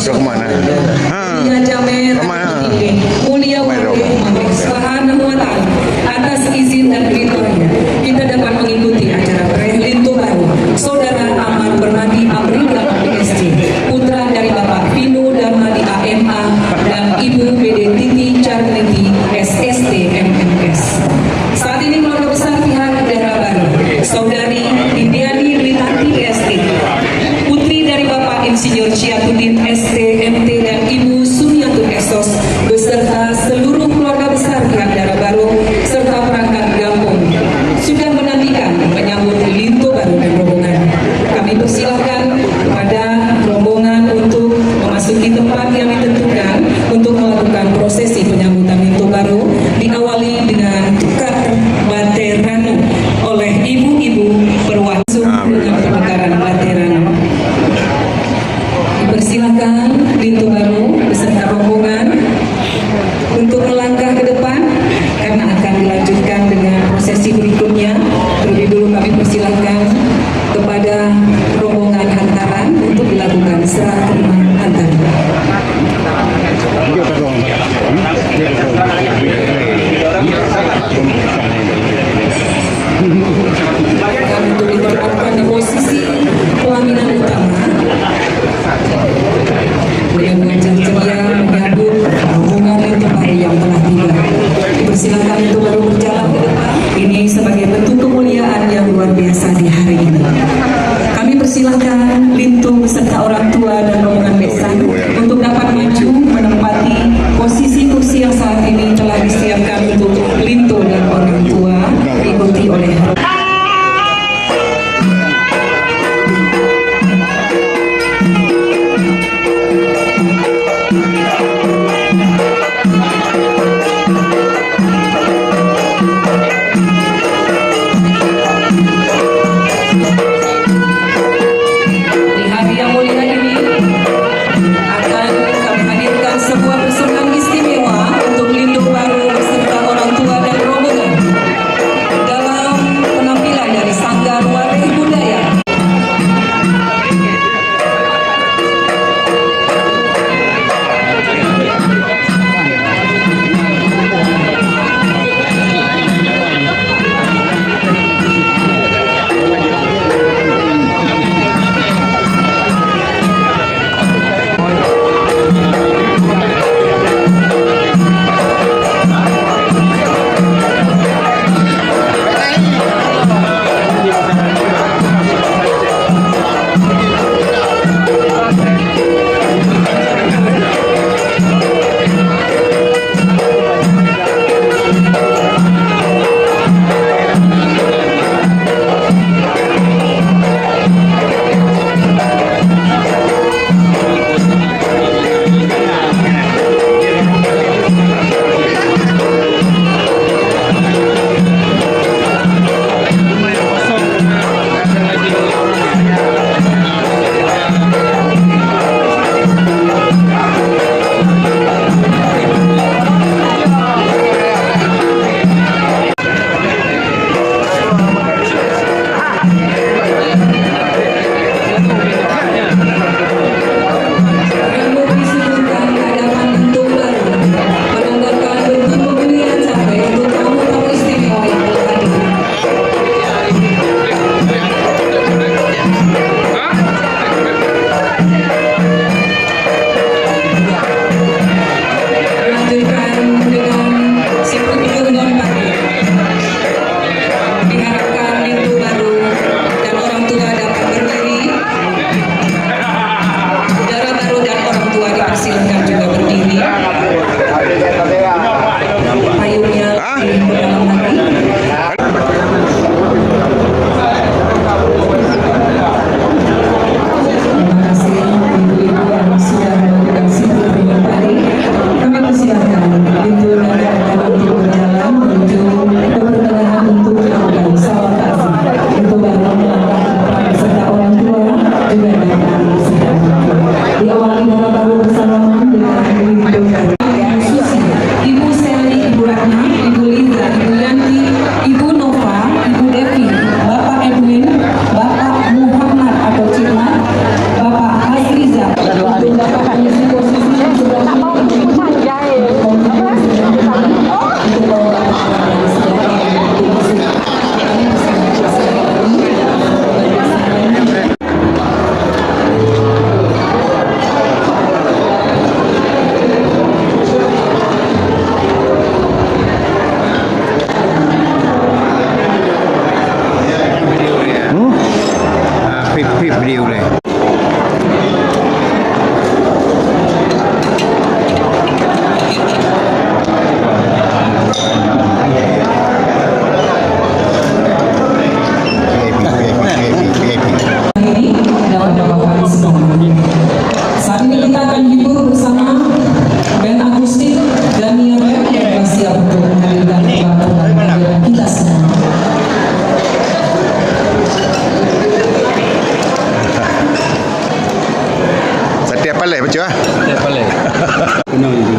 Udah kemana? Mulia Jamer, Mulia Wali, Subhanahu wa Ta'ala, atas izin dan ridhonya kita dapat mengikuti acara Preh Lintu Baru. Saudara Ahmad Bernadi April PSC, putra dari Bapak Vino Darmadi AMA dan Ibu BD Titi Charniti SST MMS. Saat ini keluarga besar pihak daerah baru, Saudari Indiani Dwitanti ST, putri dari Bapak Insinyur Ciapudin ST MT dan Ibu Sumiatun Esos, beserta seluruh keluarga besar pihak daerah baru serta perangkat kampung sudah menantikan menyambut Lintu Baru dan rombongan. Kami persilahkan kepada rombongan untuk memasuki tempat yang ditentukan untuk melakukan prosesi penyambutan Lintu Baru, diawali dengan tukar baterano oleh ibu-ibu perwakilan dengan pemekaran baterano. Dipersilakan Lintu Baru beserta rombongan untuk melangkah ke depan karena akan dilanjutkan dengan prosesi berikutnya. Terlebih dulu kami persilahkan kepada rombongan hantaran untuk dilakukan serah terima hantaran. Dan untuk ditempatkan di posisi pelaminan utama dengan mengajar ceria menyambut rombongan Lintu Baru yang telah tiba. Dipersilakan Lintu Baru berjalan ke depan. Ini sebagai bentuk kemuliaan yang luar biasa di hari ini. Kami persilahkan Lintu beserta orang tua dan rombongan besan untuk dapat maju menempati posisi kursi yang saat ini telah disiapkan untuk Lintu dan orang tua, diikuti oleh balik baca ah. Balik. Kena juga.